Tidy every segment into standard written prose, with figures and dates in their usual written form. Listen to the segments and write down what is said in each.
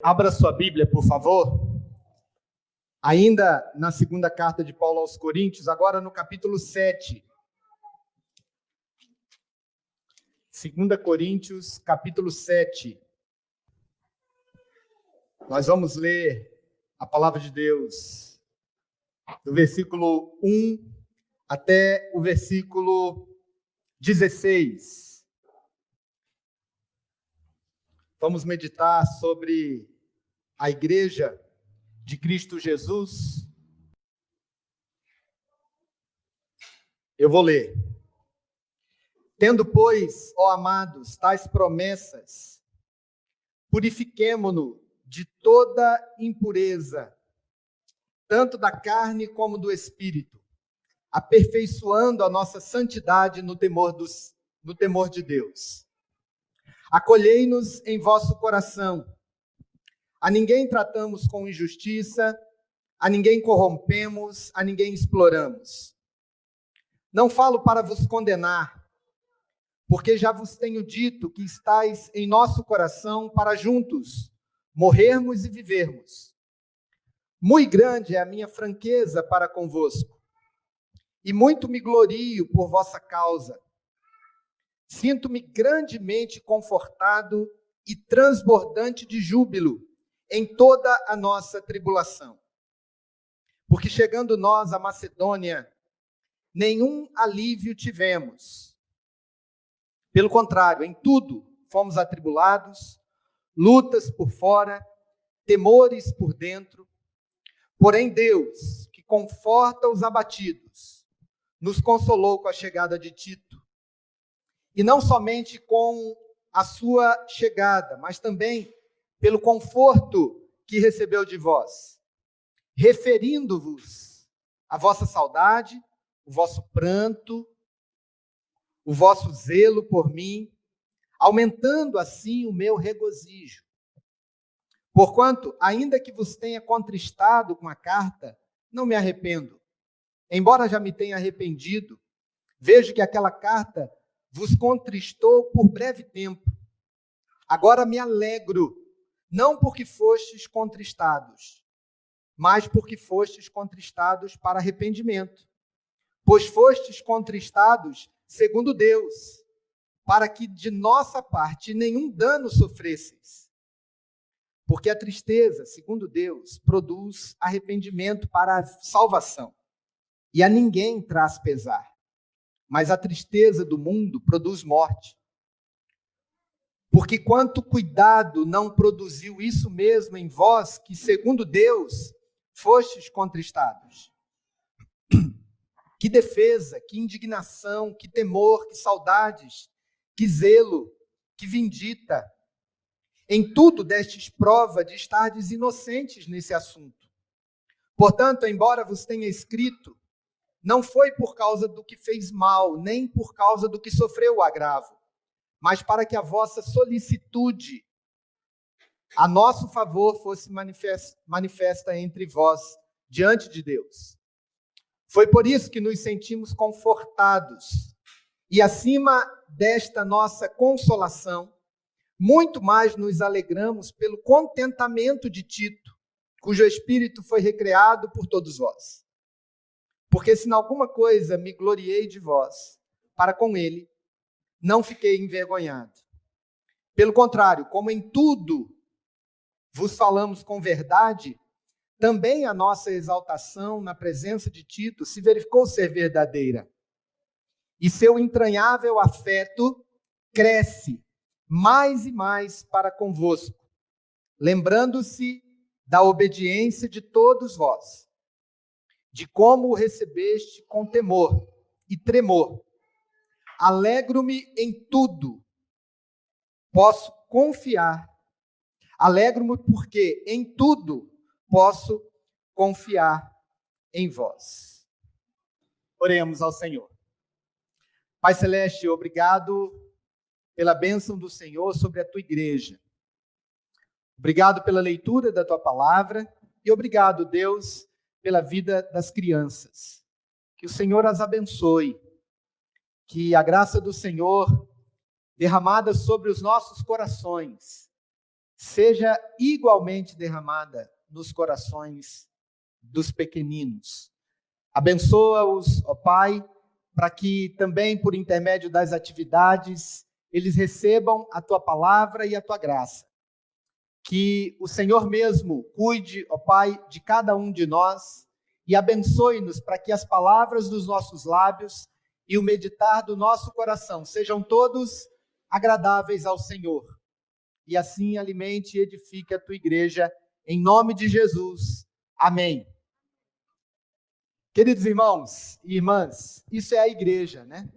Abra sua Bíblia, por favor. Ainda na segunda carta de Paulo aos Coríntios, agora no capítulo 7. 2 Coríntios, capítulo 7. Nós vamos ler a palavra de Deus do versículo 1 até o versículo 16. Vamos meditar sobre a igreja de Cristo Jesus. Eu vou ler. Tendo, pois, ó amados, tais promessas, purifiquemo-nos de toda impureza, tanto da carne como do espírito, aperfeiçoando a nossa santidade no temor de Deus. Acolhei-nos em vosso coração. A ninguém tratamos com injustiça, a ninguém corrompemos, a ninguém exploramos. Não falo para vos condenar, porque já vos tenho dito que estáis em nosso coração para juntos morrermos e vivermos. Muito grande é a minha franqueza para convosco, e muito me glorio por vossa causa. Sinto-me grandemente confortado e transbordante de júbilo em toda a nossa tribulação. Porque chegando nós à Macedônia, nenhum alívio tivemos. Pelo contrário, em tudo fomos atribulados, lutas por fora, temores por dentro. Porém Deus, que conforta os abatidos, nos consolou com a chegada de Tito. E não somente com a sua chegada, mas também pelo conforto que recebeu de vós, referindo-vos a vossa saudade, o vosso pranto, o vosso zelo por mim, aumentando assim o meu regozijo. Porquanto, ainda que vos tenha contristado com a carta, não me arrependo. Embora já me tenha arrependido, vejo que aquela carta vos contristou por breve tempo. Agora me alegro, não porque fostes contristados, mas porque fostes contristados para arrependimento. Pois fostes contristados segundo Deus, para que de nossa parte nenhum dano sofresseis. Porque a tristeza, segundo Deus, produz arrependimento para a salvação, e a ninguém traz pesar. Mas a tristeza do mundo produz morte. Porque quanto cuidado não produziu isso mesmo em vós, que segundo Deus fostes contristados. Que defesa, que indignação, que temor, que saudades, que zelo, que vindita. Em tudo destes prova de estardes inocentes nesse assunto. Portanto, embora vos tenha escrito, não foi por causa do que fez mal, nem por causa do que sofreu o agravo, mas para que a vossa solicitude a nosso favor fosse manifesta entre vós, diante de Deus. Foi por isso que nos sentimos confortados, e acima desta nossa consolação, muito mais nos alegramos pelo contentamento de Tito, cujo espírito foi recreado por todos vós. Porque se em alguma coisa me gloriei de vós, para com ele, não fiquei envergonhado. Pelo contrário, como em tudo vos falamos com verdade, também a nossa exaltação na presença de Tito se verificou ser verdadeira. E seu entranhável afeto cresce mais e mais para convosco, lembrando-se da obediência de todos vós, de como o recebeste com temor e tremor. Alegro-me em tudo, posso confiar. Alegro-me porque em tudo posso confiar em vós. Oremos ao Senhor. Pai Celeste, obrigado pela bênção do Senhor sobre a tua igreja. Obrigado pela leitura da tua palavra e obrigado, Deus, pela vida das crianças. Que o Senhor as abençoe. Que a graça do Senhor, derramada sobre os nossos corações, seja igualmente derramada nos corações dos pequeninos. Abençoa-os, ó Pai, para que também, por intermédio das atividades, eles recebam a Tua palavra e a Tua graça. Que o Senhor mesmo cuide, ó Pai, de cada um de nós e abençoe-nos para que as palavras dos nossos lábios e o meditar do nosso coração sejam todos agradáveis ao Senhor. E assim alimente e edifique a Tua igreja, em nome de Jesus. Amém. Queridos irmãos e irmãs, isso é a igreja, né?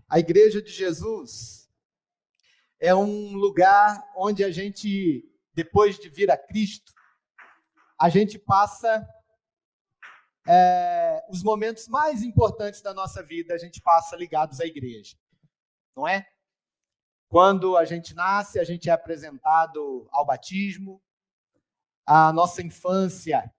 A igreja de Jesus é um lugar onde a gente, depois de vir a Cristo, a gente passa os momentos mais importantes da nossa vida, a gente passa ligados à igreja, não é? Quando a gente nasce, a gente é apresentado ao batismo, a nossa infância,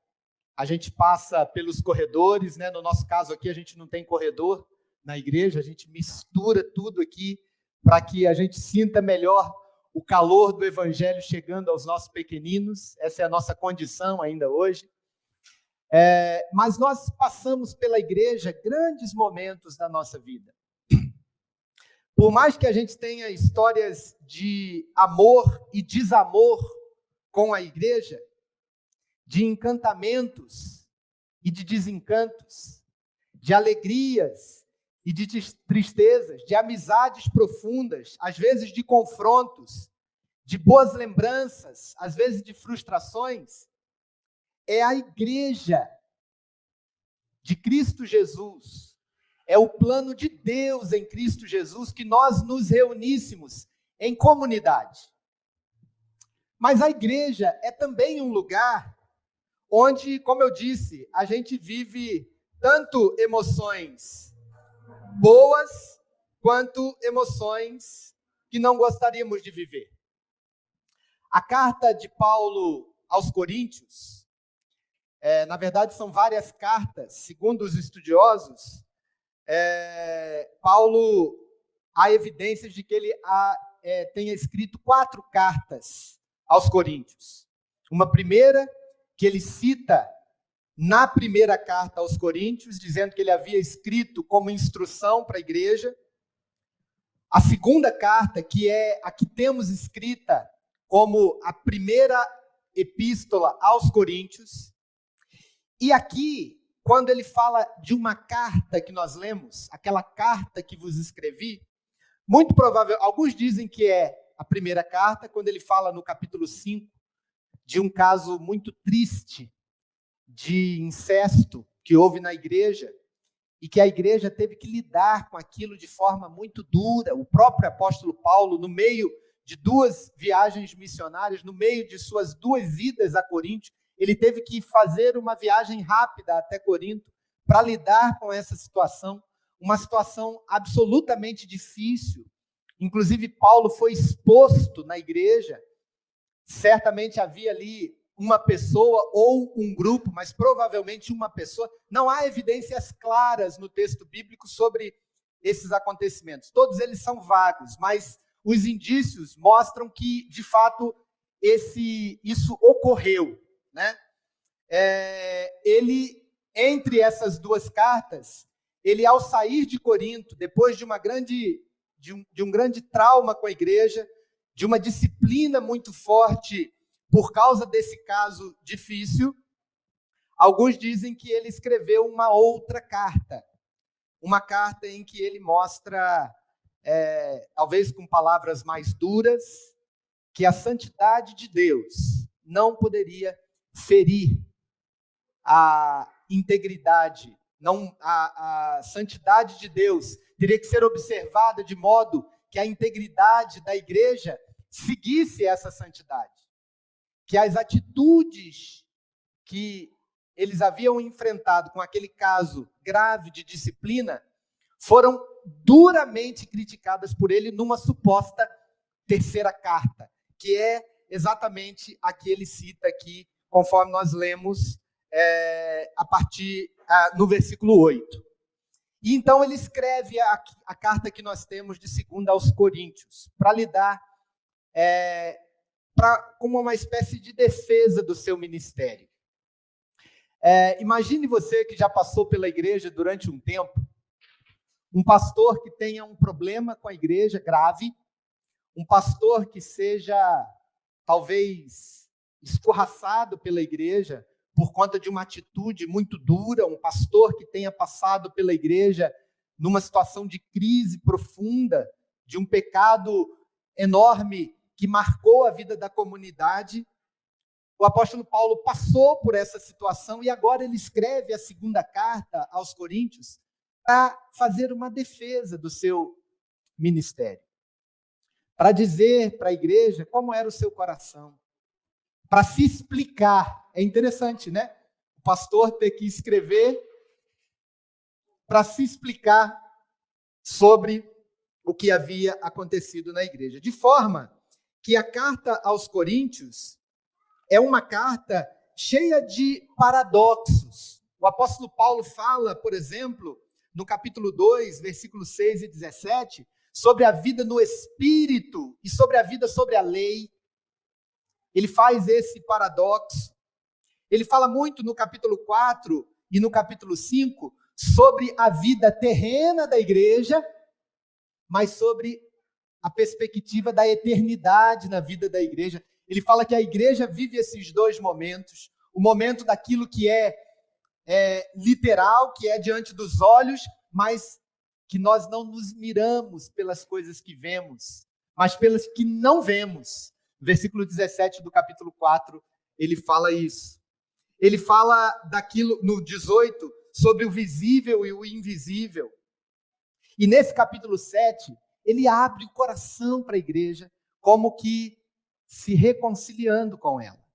a gente passa pelos corredores, né? No nosso caso aqui, a gente não tem corredor na igreja, a gente mistura tudo aqui para que a gente sinta melhor o calor do evangelho chegando aos nossos pequeninos. Essa é a nossa condição ainda hoje. Mas nós passamos pela igreja grandes momentos da nossa vida. Por mais que a gente tenha histórias de amor e desamor com a igreja, de encantamentos e de desencantos, de alegrias e de tristezas, de amizades profundas, às vezes de confrontos, de boas lembranças, às vezes de frustrações, é a igreja de Cristo Jesus, é o plano de Deus em Cristo Jesus que nós nos reuníssemos em comunidade. Mas a igreja é também um lugar onde, como eu disse, a gente vive tanto emoções boas quanto emoções que não gostaríamos de viver. A carta de Paulo aos Coríntios, na verdade são várias cartas, segundo os estudiosos, Paulo, há evidências de que ele tenha escrito 4 cartas aos Coríntios. Uma primeira, que ele cita na primeira carta aos Coríntios, dizendo que ele havia escrito como instrução para a igreja. A segunda carta, que é a que temos escrita como a primeira epístola aos Coríntios. E aqui, quando ele fala de uma carta que nós lemos, aquela carta que vos escrevi, muito provável, alguns dizem que é a primeira carta, quando ele fala no capítulo 5, de um caso muito triste de incesto que houve na igreja, e que a igreja teve que lidar com aquilo de forma muito dura. O próprio apóstolo Paulo, no meio de 2 viagens missionárias, no meio de suas 2 idas a Corinto, ele teve que fazer uma viagem rápida até Corinto para lidar com essa situação, uma situação absolutamente difícil. Inclusive, Paulo foi exposto na igreja. Certamente havia ali uma pessoa ou um grupo, mas provavelmente uma pessoa. Não há evidências claras no texto bíblico sobre esses acontecimentos. Todos eles são vagos, mas os indícios mostram que, de fato, isso ocorreu, né? Ele, entre essas 2 cartas, ele, ao sair de Corinto, depois de um grande trauma com a igreja, de uma disciplina muito forte por causa desse caso difícil, alguns dizem que ele escreveu uma outra carta, uma carta em que ele mostra, talvez com palavras mais duras, que a santidade de Deus não poderia ferir a integridade, a santidade de Deus teria que ser observada de modo que a integridade da igreja seguisse essa santidade, que as atitudes que eles haviam enfrentado com aquele caso grave de disciplina foram duramente criticadas por ele numa suposta terceira carta, que é exatamente a que ele cita aqui, conforme nós lemos no versículo 8. E então ele escreve a carta que nós temos de 2 aos Coríntios, para lidar como uma espécie de defesa do seu ministério. Imagine você que já passou pela igreja durante um tempo, um pastor que tenha um problema com a igreja grave, um pastor que seja, talvez, escorraçado pela igreja por conta de uma atitude muito dura, um pastor que tenha passado pela igreja numa situação de crise profunda, de um pecado enorme que marcou a vida da comunidade. O apóstolo Paulo passou por essa situação e agora ele escreve a segunda carta aos Coríntios para fazer uma defesa do seu ministério, para dizer para a igreja como era o seu coração, para se explicar. É interessante, né? O pastor ter que escrever para se explicar sobre o que havia acontecido na igreja. De forma que a carta aos Coríntios é uma carta cheia de paradoxos. O apóstolo Paulo fala, por exemplo, no capítulo 2, versículos 6 e 17, sobre a vida no Espírito e sobre a vida sobre a lei. Ele faz esse paradoxo. Ele fala muito no capítulo 4 e no capítulo 5 sobre a vida terrena da igreja, mas sobre a perspectiva da eternidade na vida da igreja. Ele fala que a igreja vive esses dois momentos, o momento daquilo que é literal, que é diante dos olhos, mas que nós não nos miramos pelas coisas que vemos, mas pelas que não vemos. Versículo 17 do capítulo 4, ele fala isso. Ele fala daquilo, no 18, sobre o visível e o invisível. E nesse capítulo 7, ele abre o coração para a igreja, como que se reconciliando com ela.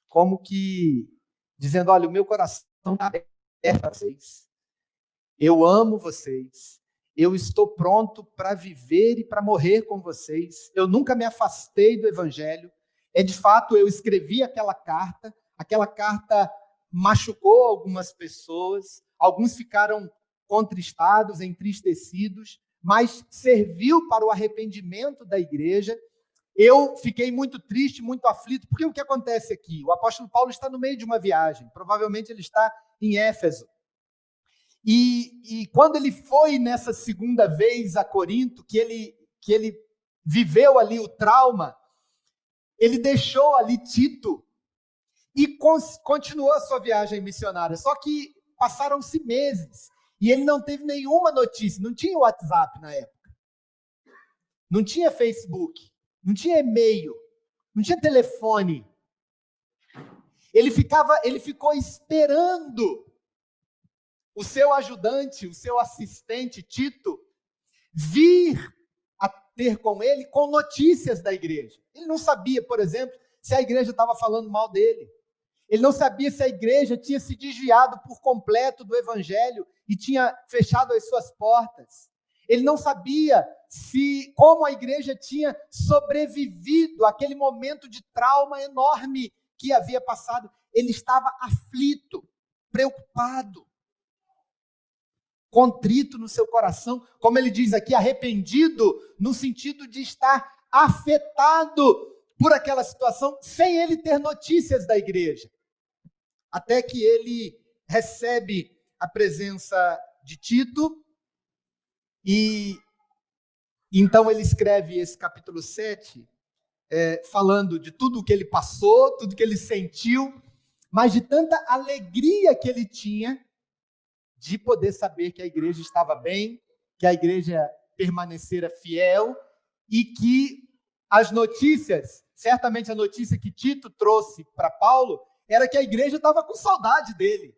Como que dizendo, olha, o meu coração está aberto para vocês. Eu amo vocês. Eu estou pronto para viver e para morrer com vocês. Eu nunca me afastei do evangelho. De fato, eu escrevi aquela carta machucou algumas pessoas, alguns ficaram contristados, entristecidos, mas serviu para o arrependimento da igreja. Eu fiquei muito triste, muito aflito, porque o que acontece aqui? O apóstolo Paulo está no meio de uma viagem, provavelmente ele está em Éfeso. E quando ele foi nessa segunda vez a Corinto, que ele viveu ali o trauma, ele deixou ali Tito e continuou a sua viagem missionária. Só que passaram-se meses e ele não teve nenhuma notícia, não tinha WhatsApp na época, não tinha Facebook, não tinha e-mail, não tinha telefone. Ele ficou esperando o seu ajudante, o seu assistente, Tito, vir a ter com ele com notícias da igreja. Ele não sabia, por exemplo, se a igreja estava falando mal dele. Ele não sabia se a igreja tinha se desviado por completo do evangelho e tinha fechado as suas portas. Ele não sabia como a igreja tinha sobrevivido àquele momento de trauma enorme que havia passado. Ele estava aflito, preocupado, contrito no seu coração, como ele diz aqui, arrependido, no sentido de estar afetado por aquela situação, sem ele ter notícias da igreja. Até que ele recebe a presença de Tito, e então ele escreve esse capítulo 7, falando de tudo o que ele passou, tudo que ele sentiu, mas de tanta alegria que ele tinha de poder saber que a igreja estava bem, que a igreja permanecera fiel e que as notícias, certamente a notícia que Tito trouxe para Paulo, era que a igreja estava com saudade dele.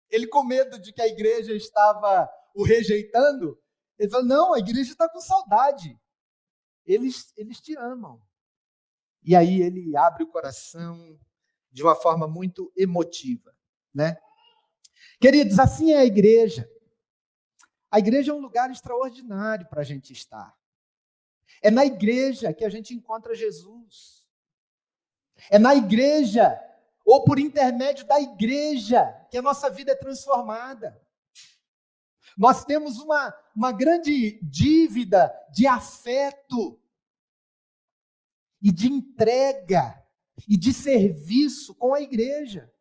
Ele, com medo de que a igreja estava o rejeitando, ele falou, não, a igreja está com saudade. Eles te amam. E aí ele abre o coração de uma forma muito emotiva, né? Queridos, assim é a igreja. A igreja é um lugar extraordinário para a gente estar. É na igreja que a gente encontra Jesus. É na igreja, ou por intermédio da igreja, que a nossa vida é transformada. Nós temos uma grande dívida de afeto e de entrega e de serviço com a igreja.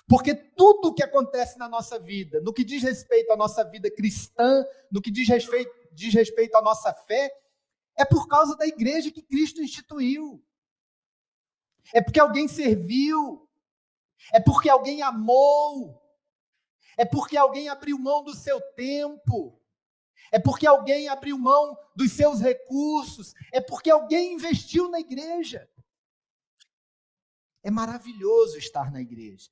Porque tudo o que acontece na nossa vida, no que diz respeito à nossa vida cristã, no que diz respeito à nossa fé, é por causa da igreja que Cristo instituiu. É porque alguém serviu, é porque alguém amou, é porque alguém abriu mão do seu tempo, é porque alguém abriu mão dos seus recursos, é porque alguém investiu na igreja. É maravilhoso estar na igreja.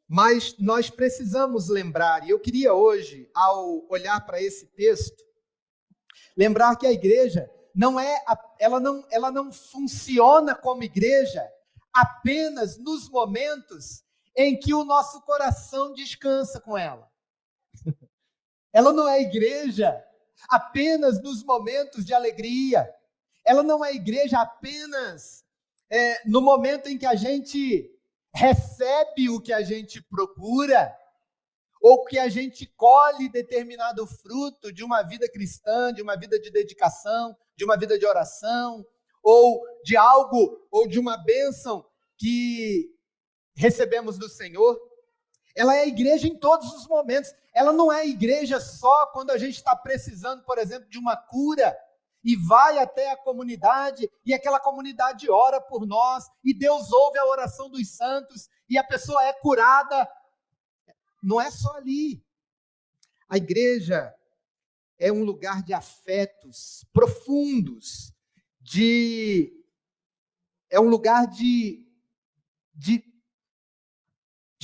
Mas nós precisamos lembrar, e eu queria hoje, ao olhar para esse texto, lembrar que a igreja ela não funciona como igreja apenas nos momentos em que o nosso coração descansa com ela. Ela não é igreja apenas nos momentos de alegria. Ela não é igreja apenas no momento em que a gente recebe o que a gente procura, ou que a gente colhe determinado fruto de uma vida cristã, de uma vida de dedicação, de uma vida de oração, ou de algo, ou de uma bênção que recebemos do Senhor. Ela é igreja em todos os momentos. Ela não é igreja só quando a gente está precisando, por exemplo, de uma cura, e vai até a comunidade, e aquela comunidade ora por nós, e Deus ouve a oração dos santos, e a pessoa é curada. Não é só ali. A igreja é um lugar de afetos profundos, é um lugar de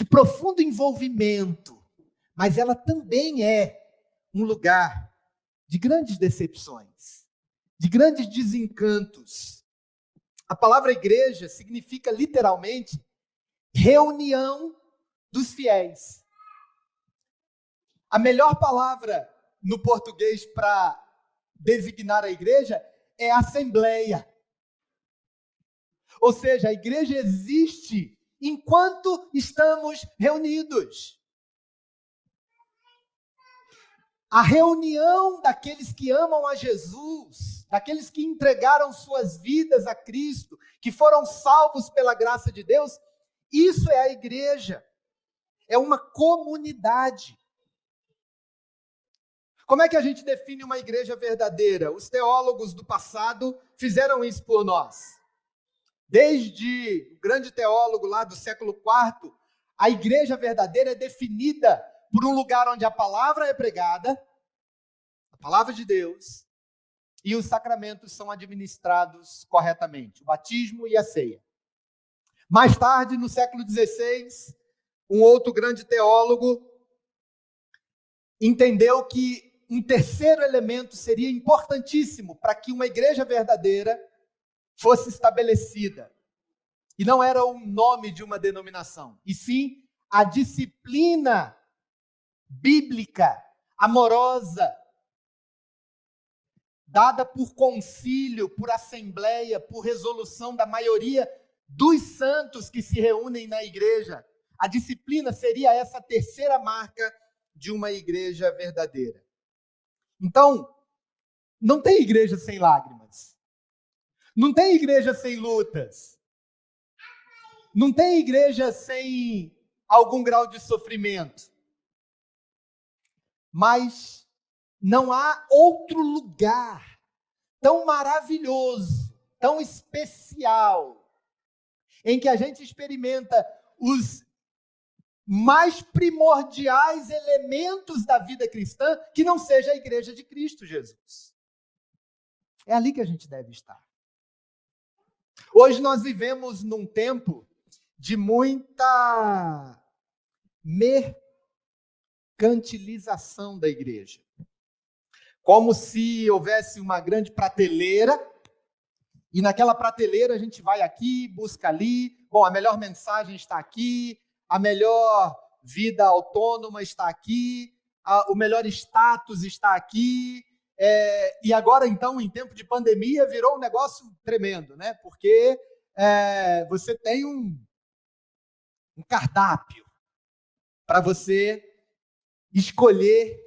profundo envolvimento, mas ela também é um lugar de grandes decepções, de grandes desencantos. A palavra igreja significa literalmente reunião dos fiéis. A melhor palavra no português para designar a igreja é assembleia. Ou seja, a igreja existe enquanto estamos reunidos. A reunião daqueles que amam a Jesus, daqueles que entregaram suas vidas a Cristo, que foram salvos pela graça de Deus, isso é a igreja. É uma comunidade. Como é que a gente define uma igreja verdadeira? Os teólogos do passado fizeram isso por nós. Desde o grande teólogo lá do século IV, a igreja verdadeira é definida por um lugar onde a palavra é pregada, a palavra de Deus, e os sacramentos são administrados corretamente, o batismo e a ceia. Mais tarde, no século XVI, um outro grande teólogo entendeu que um terceiro elemento seria importantíssimo para que uma igreja verdadeira fosse estabelecida. E não era o nome de uma denominação, e sim a disciplina bíblica, amorosa, dada por concílio, por assembleia, por resolução da maioria dos santos que se reúnem na igreja. A disciplina seria essa terceira marca de uma igreja verdadeira. Então, não tem igreja sem lágrimas. Não tem igreja sem lutas. Não tem igreja sem algum grau de sofrimento. Mas não há outro lugar tão maravilhoso, tão especial, em que a gente experimenta os mais primordiais elementos da vida cristã, que não seja a igreja de Cristo Jesus. É ali que a gente deve estar. Hoje nós vivemos num tempo de muita mercantilização da igreja. Como se houvesse uma grande prateleira, e naquela prateleira a gente vai aqui, busca ali, bom, a melhor mensagem está aqui, a melhor vida autônoma está aqui, o melhor status está aqui, e agora, então, em tempo de pandemia, virou um negócio tremendo, né? Porque você tem um cardápio para você escolher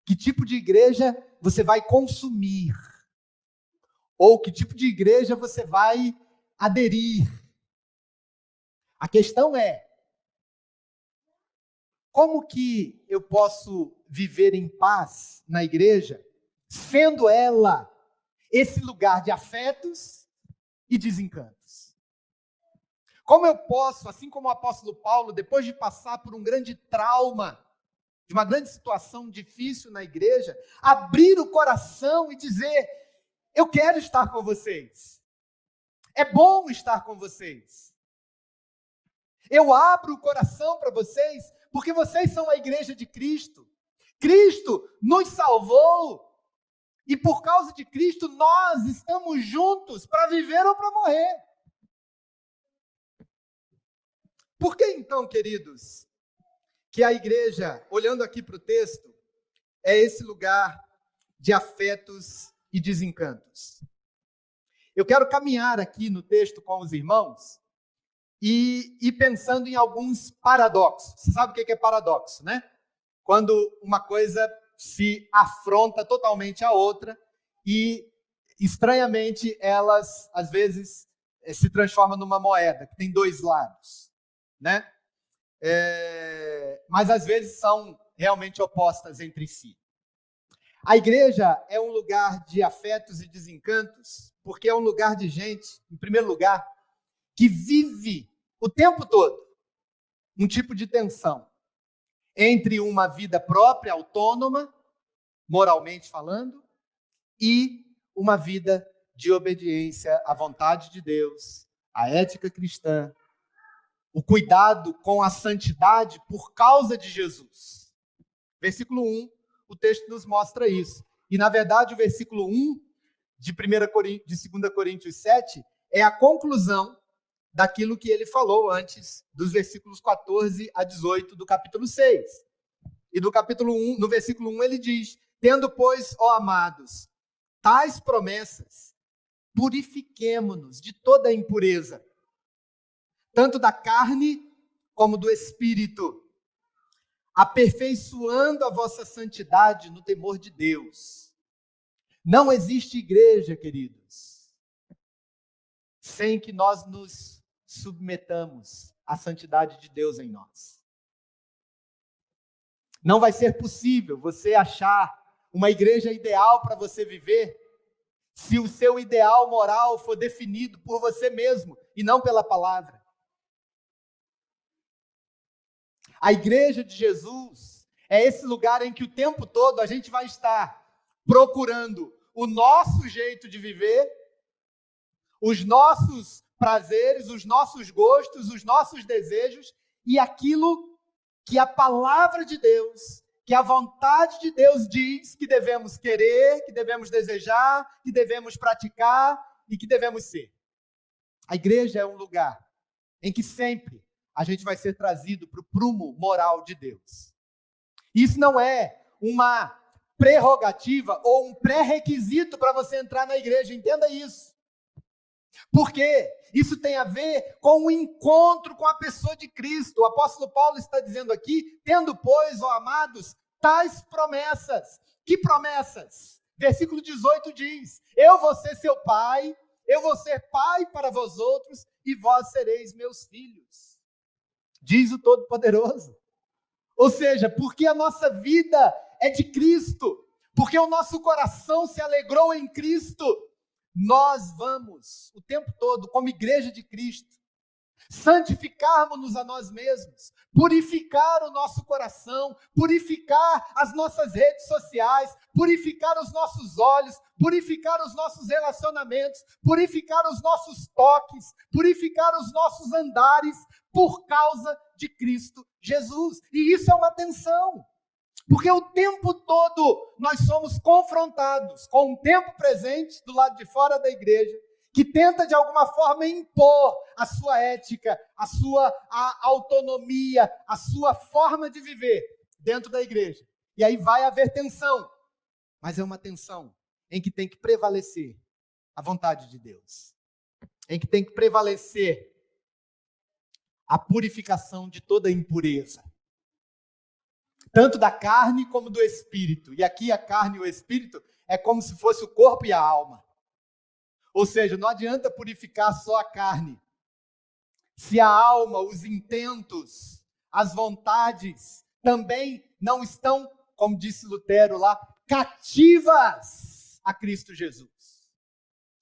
que tipo de igreja você vai consumir. ou que tipo de igreja você vai aderir. A questão é, como que eu posso viver em paz na igreja, sendo ela esse lugar de afetos e desencantos? Como eu posso, assim como o apóstolo Paulo, depois de passar por um grande trauma, de uma grande situação difícil na igreja, abrir o coração e dizer: eu quero estar com vocês. É bom estar com vocês. Eu abro o coração para vocês, porque vocês são a igreja de Cristo. Cristo nos salvou. E por causa de Cristo, nós estamos juntos para viver ou para morrer. Por que então, queridos, que a igreja, olhando aqui para o texto, é esse lugar de afetos e desencantos? Eu quero caminhar aqui no texto com os irmãos e pensando em alguns paradoxos. Você sabe o que é paradoxo, né? Quando uma coisa se afronta totalmente à outra e, estranhamente, elas, às vezes, se transformam numa moeda, que tem dois lados, né? Mas, às vezes, são realmente opostas entre si. A igreja é um lugar de afetos e desencantos, porque é um lugar de gente, em primeiro lugar, que vive o tempo todo um tipo de tensão entre uma vida própria, autônoma, moralmente falando, e uma vida de obediência à vontade de Deus, à ética cristã, o cuidado com a santidade por causa de Jesus. Versículo 1, o texto nos mostra isso. E, na verdade, o versículo 1 de 2 Coríntios 7 é a conclusão daquilo que ele falou antes dos versículos 14 a 18 do capítulo 6. E do capítulo 1, no versículo 1 ele diz: tendo, pois, ó amados, tais promessas, purifiquemo-nos de toda a impureza, tanto da carne como do espírito, aperfeiçoando a vossa santidade no temor de Deus. Não existe igreja, queridos, sem que nós nos submetamos à santidade de Deus em nós. Não vai ser possível você achar uma igreja ideal para você viver se o seu ideal moral for definido por você mesmo e não pela palavra. A igreja de Jesus é esse lugar em que o tempo todo a gente vai estar procurando o nosso jeito de viver, os nossos prazeres, os nossos gostos, os nossos desejos e aquilo que a palavra de Deus, que a vontade de Deus diz que devemos querer, que devemos desejar, que devemos praticar e que devemos ser. A igreja é um lugar em que sempre a gente vai ser trazido para o prumo moral de Deus. Isso não é uma prerrogativa ou um pré-requisito para você entrar na igreja, entenda isso. Porque isso tem a ver com o encontro com a pessoa de Cristo. O apóstolo Paulo está dizendo aqui, tendo, pois, ó amados, tais promessas. Que promessas? Versículo 18 diz: eu vou ser seu pai, eu vou ser pai para vós outros, e vós sereis meus filhos. Diz o Todo-Poderoso. Ou seja, porque a nossa vida é de Cristo, porque o nosso coração se alegrou em Cristo, nós vamos, o tempo todo, como igreja de Cristo, santificarmos-nos a nós mesmos, purificar o nosso coração, purificar as nossas redes sociais, purificar os nossos olhos, purificar os nossos relacionamentos, purificar os nossos toques, purificar os nossos andares, por causa de Cristo Jesus. E isso é uma tensão. Porque o tempo todo nós somos confrontados com um tempo presente do lado de fora da igreja, que tenta de alguma forma impor a sua ética, a autonomia, a sua forma de viver dentro da igreja. E aí vai haver tensão, mas é uma tensão em que tem que prevalecer a vontade de Deus, em que tem que prevalecer a purificação de toda impureza, tanto da carne como do espírito. E aqui a carne e o espírito é como se fosse o corpo e a alma. Ou seja, não adianta purificar só a carne. Se a alma, os intentos, as vontades também não estão, como disse Lutero lá, cativas a Cristo Jesus.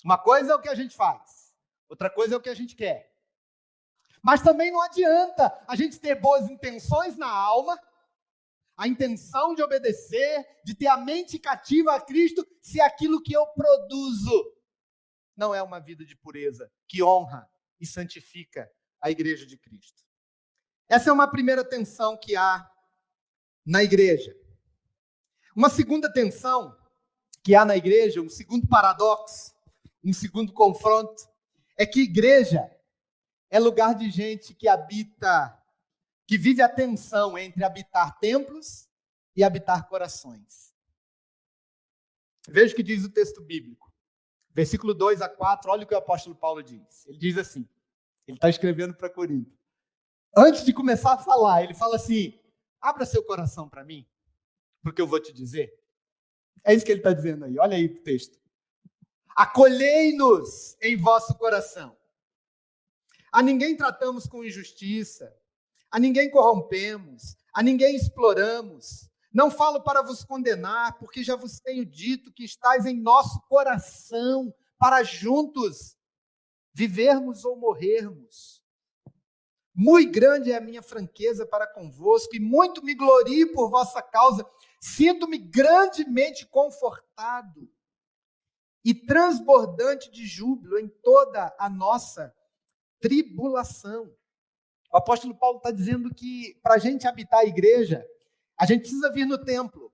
Uma coisa é o que a gente faz, outra coisa é o que a gente quer. Mas também não adianta a gente ter boas intenções na alma, a intenção de obedecer, de ter a mente cativa a Cristo, se aquilo que eu produzo não é uma vida de pureza, que honra e santifica a igreja de Cristo. Essa é uma primeira tensão que há na igreja. Uma segunda tensão que há na igreja, um segundo paradoxo, um segundo confronto, é que igreja é lugar de gente que habita, que vive a tensão entre habitar templos e habitar corações. Veja o que diz o texto bíblico. Versículo 2 a 4, olha o que o apóstolo Paulo diz. Ele diz assim, ele está escrevendo para Corinto. Antes de começar a falar, ele fala assim, abra seu coração para mim, porque eu vou te dizer. É isso que ele está dizendo aí, olha aí o texto. Acolhei-nos em vosso coração. A ninguém tratamos com injustiça, a ninguém corrompemos, a ninguém exploramos. Não falo para vos condenar, porque já vos tenho dito que estáis em nosso coração, para juntos vivermos ou morrermos. Muito grande é a minha franqueza para convosco, e muito me glorio por vossa causa. Sinto-me grandemente confortado e transbordante de júbilo em toda a nossa tribulação. O apóstolo Paulo está dizendo que para a gente habitar a igreja, a gente precisa vir no templo,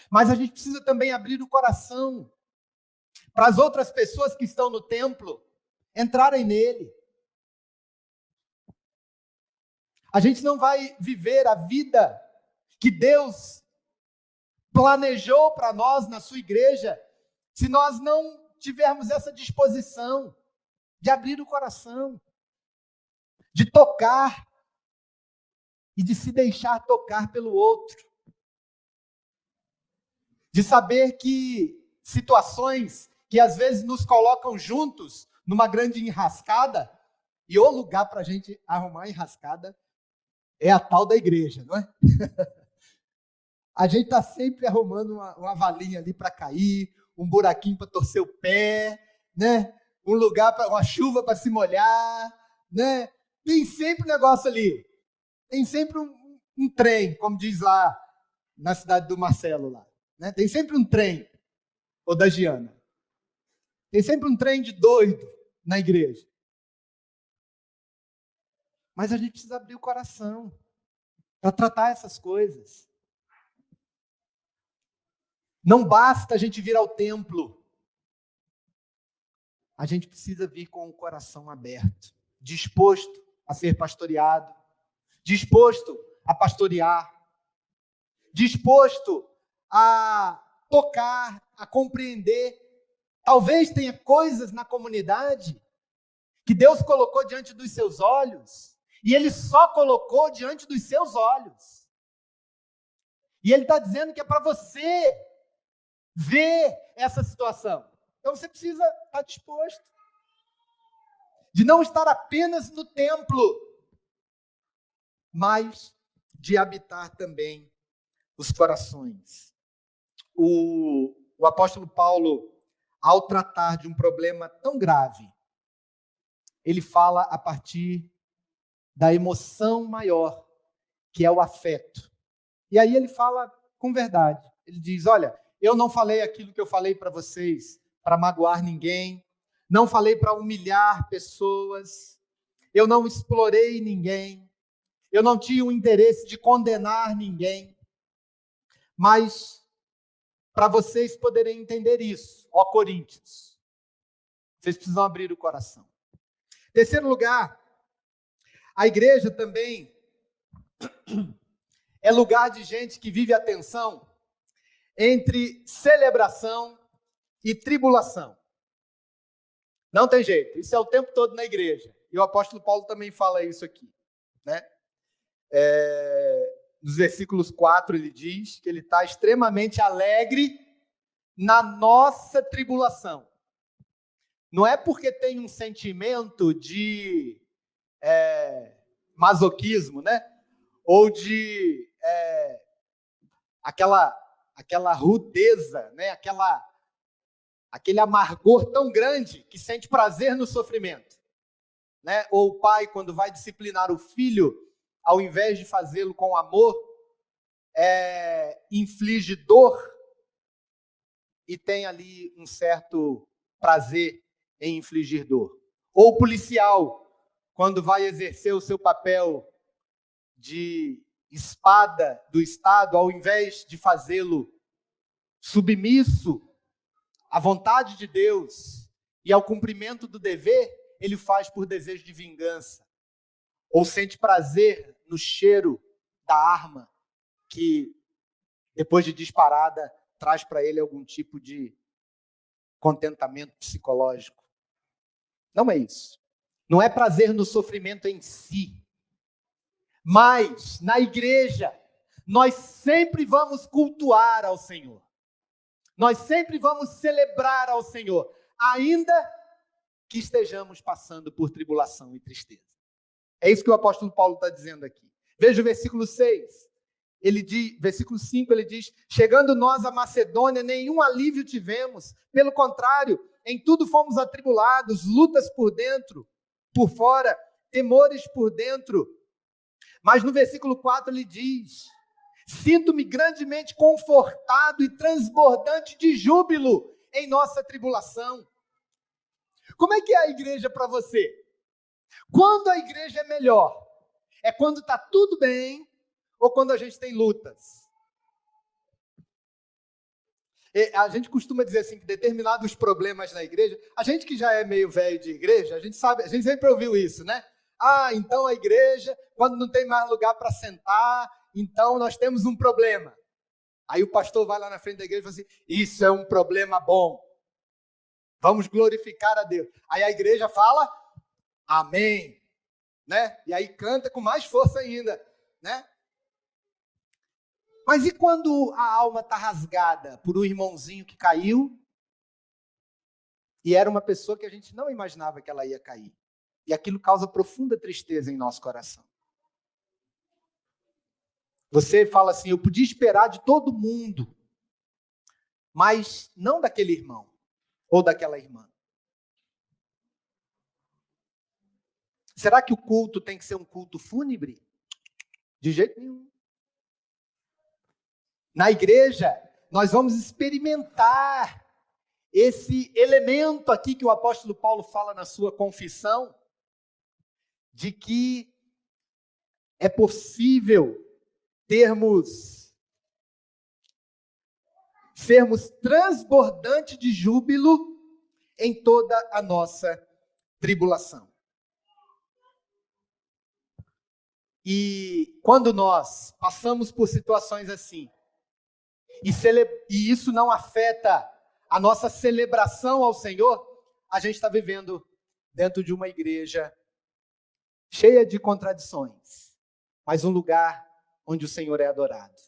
mas a gente precisa também abrir o coração para as outras pessoas que estão no templo entrarem nele. A gente não vai viver a vida que Deus planejou para nós na sua igreja se nós não tivermos essa disposição de abrir o coração, de tocar e de se deixar tocar pelo outro. De saber que situações que às vezes nos colocam juntos numa grande enrascada, e o lugar para a gente arrumar enrascada é a tal da igreja, não é? A gente está sempre arrumando uma valinha ali para cair, um buraquinho para torcer o pé, né? Um lugar para uma chuva para se molhar, né? Tem sempre um negócio ali. Tem sempre um trem, como diz lá na cidade do Marcelo lá, né? Tem sempre um trem, ou da Giana. Tem sempre um trem de doido na igreja. Mas a gente precisa abrir o coração para tratar essas coisas. Não basta a gente vir ao templo. A gente precisa vir com o coração aberto, disposto a ser pastoreado, disposto a pastorear, disposto a tocar, a compreender. Talvez tenha coisas na comunidade que Deus colocou diante dos seus olhos, e Ele só colocou diante dos seus olhos. E Ele está dizendo que é para você ver essa situação. Então você precisa estar disposto. De não estar apenas no templo, mas de habitar também os corações. O apóstolo Paulo, ao tratar de um problema tão grave, ele fala a partir da emoção maior, que é o afeto. E aí ele fala com verdade. Ele diz, olha, eu não falei aquilo que eu falei para vocês para magoar ninguém, não falei para humilhar pessoas, eu não explorei ninguém, eu não tinha o interesse de condenar ninguém, mas para vocês poderem entender isso, ó Coríntios, vocês precisam abrir o coração. Terceiro lugar, a igreja também é lugar de gente que vive a tensão entre celebração e tribulação. Não tem jeito, isso é o tempo todo na igreja. E o apóstolo Paulo também fala isso aqui, né? Nos versículos 4 ele diz que ele está extremamente alegre na nossa tribulação. não é porque tem um sentimento de masoquismo, né? Ou de aquela rudeza, né? Aquele amargor tão grande que sente prazer no sofrimento, né? Ou o pai, quando vai disciplinar o filho, ao invés de fazê-lo com amor, inflige dor e tem ali um certo prazer em infligir dor. Ou o policial, quando vai exercer o seu papel de espada do Estado, ao invés de fazê-lo submisso à vontade de Deus e ao cumprimento do dever, ele faz por desejo de vingança. Ou sente prazer no cheiro da arma que, depois de disparada, traz para ele algum tipo de contentamento psicológico. Não é isso. Não é prazer no sofrimento em si. Mas, na igreja, nós sempre vamos cultuar ao Senhor. Nós sempre vamos celebrar ao Senhor, ainda que estejamos passando por tribulação e tristeza. É isso que o apóstolo Paulo está dizendo aqui. Veja o versículo 6. Versículo 5, ele diz: chegando nós à Macedônia, nenhum alívio tivemos. Pelo contrário, em tudo fomos atribulados, lutas por dentro, por fora, temores por dentro. Mas no versículo 4 ele diz: sinto-me grandemente confortado e transbordante de júbilo em nossa tribulação. Como é que é a igreja para você? Quando a igreja é melhor? É quando está tudo bem ou quando a gente tem lutas? A gente costuma dizer assim, que determinados problemas na igreja, a gente que já é meio velho de igreja, a gente sempre ouviu isso, né? Então a igreja, quando não tem mais lugar para sentar, então nós temos um problema. Aí o pastor vai lá na frente da igreja e fala assim: isso é um problema bom. Vamos glorificar a Deus. Aí a igreja fala: amém. Né? E aí canta com mais força ainda, né? Mas e quando a alma está rasgada por um irmãozinho que caiu e era uma pessoa que a gente não imaginava que ela ia cair? E aquilo causa profunda tristeza em nosso coração. Você fala assim: eu podia esperar de todo mundo, mas não daquele irmão ou daquela irmã. Será que o culto tem que ser um culto fúnebre? De jeito nenhum. Na igreja, nós vamos experimentar esse elemento aqui que o apóstolo Paulo fala na sua confissão, de que é possível sermos transbordantes de júbilo em toda a nossa tribulação. E quando nós passamos por situações assim, e isso não afeta a nossa celebração ao Senhor, a gente está vivendo dentro de uma igreja cheia de contradições, mas um lugar onde o Senhor é adorado,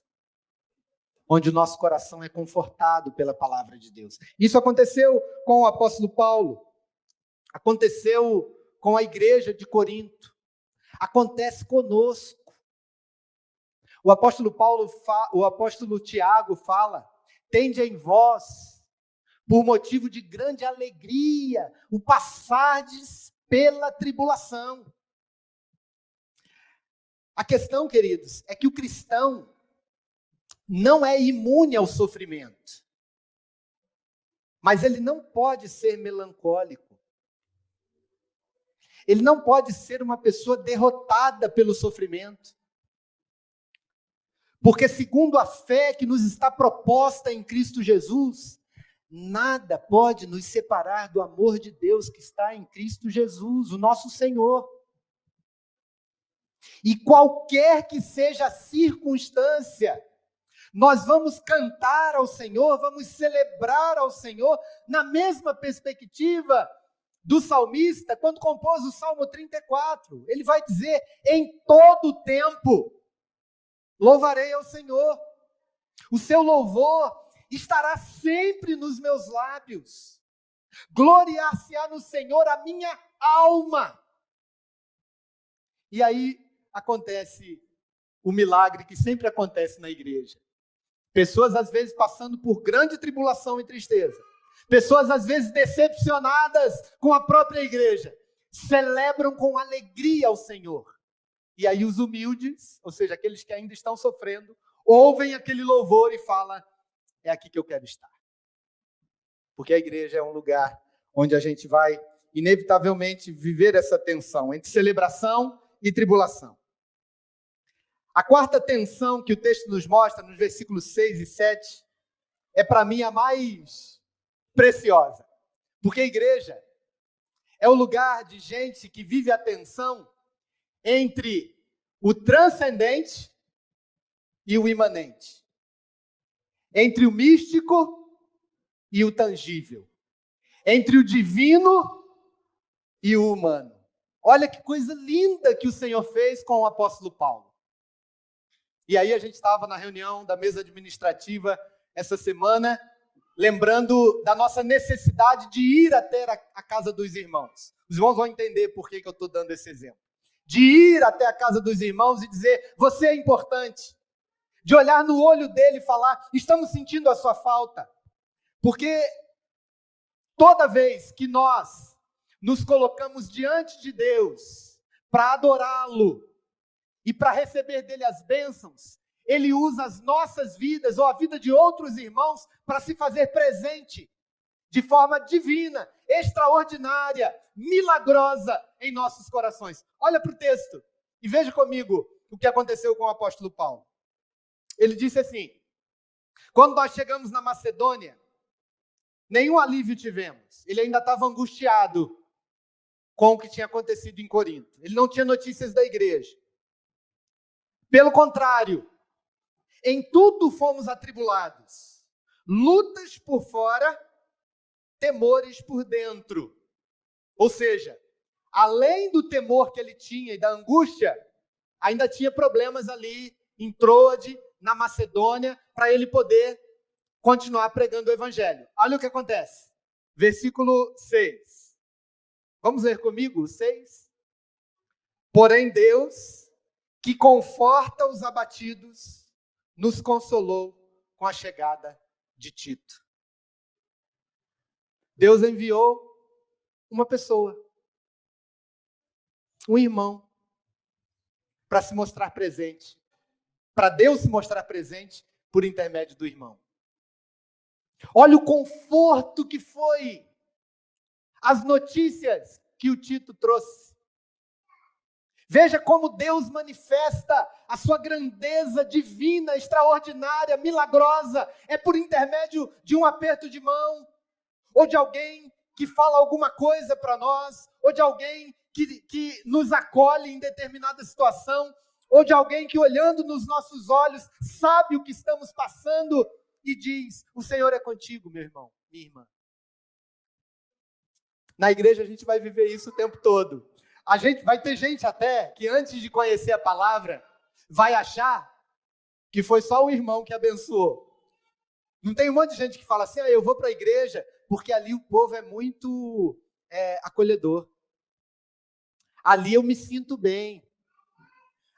onde o nosso coração é confortado pela palavra de Deus. Isso aconteceu com o apóstolo Paulo, aconteceu com a igreja de Corinto, acontece conosco. O apóstolo Tiago fala: tende em vós, por motivo de grande alegria, o passardes pela tribulação. A questão, queridos, é que o cristão não é imune ao sofrimento, mas ele não pode ser melancólico. Ele não pode ser uma pessoa derrotada pelo sofrimento. Porque segundo a fé que nos está proposta em Cristo Jesus, nada pode nos separar do amor de Deus que está em Cristo Jesus, o nosso Senhor. E qualquer que seja a circunstância, nós vamos cantar ao Senhor, vamos celebrar ao Senhor, na mesma perspectiva do salmista, quando compôs o Salmo 34. Ele vai dizer: em todo o tempo louvarei ao Senhor. O seu louvor estará sempre nos meus lábios. Gloriar-se-á no Senhor a minha alma. E aí acontece o milagre que sempre acontece na igreja. Pessoas, às vezes, passando por grande tribulação e tristeza. Pessoas, às vezes, decepcionadas com a própria igreja. Celebram com alegria ao Senhor. E aí os humildes, ou seja, aqueles que ainda estão sofrendo, ouvem aquele louvor e falam, é aqui que eu quero estar. Porque a igreja é um lugar onde a gente vai, inevitavelmente, viver essa tensão entre celebração e tribulação. A quarta tensão que o texto nos mostra, nos versículos 6 e 7, é para mim a mais preciosa. Porque a igreja é o lugar de gente que vive a tensão entre o transcendente e o imanente. Entre o místico e o tangível. Entre o divino e o humano. Olha que coisa linda que o Senhor fez com o apóstolo Paulo. E aí a gente estava na reunião da mesa administrativa essa semana, lembrando da nossa necessidade de ir até a casa dos irmãos. Os irmãos vão entender por que eu estou dando esse exemplo. De ir até a casa dos irmãos e dizer, você é importante. De olhar no olho dele e falar, estamos sentindo a sua falta. Porque toda vez que nós nos colocamos diante de Deus para adorá-lo e para receber dele as bênçãos, ele usa as nossas vidas ou a vida de outros irmãos para se fazer presente de forma divina, extraordinária, milagrosa em nossos corações. Olha para o texto e veja comigo o que aconteceu com o apóstolo Paulo. Ele disse assim, quando nós chegamos na Macedônia, nenhum alívio tivemos. Ele ainda estava angustiado com o que tinha acontecido em Corinto. Ele não tinha notícias da igreja. Pelo contrário, em tudo fomos atribulados. Lutas por fora, temores por dentro. Ou seja, além do temor que ele tinha e da angústia, ainda tinha problemas ali em Troade, na Macedônia, para ele poder continuar pregando o evangelho. Olha o que acontece. Versículo 6. Vamos ler comigo o 6? Porém Deus, que conforta os abatidos, nos consolou com a chegada de Tito. Deus enviou uma pessoa, um irmão, para se mostrar presente, para Deus se mostrar presente por intermédio do irmão. Olha o conforto que foi as notícias que o Tito trouxe. Veja como Deus manifesta a sua grandeza divina, extraordinária, milagrosa. É por intermédio de um aperto de mão, ou de alguém que fala alguma coisa para nós, ou de alguém que nos acolhe em determinada situação, ou de alguém que olhando nos nossos olhos sabe o que estamos passando e diz, o Senhor é contigo, meu irmão, minha irmã. Na igreja a gente vai viver isso o tempo todo. Vai ter gente até que antes de conhecer a palavra, vai achar que foi só o irmão que abençoou. Não tem um monte de gente que fala assim, eu vou para a igreja porque ali o povo é muito acolhedor. Ali eu me sinto bem.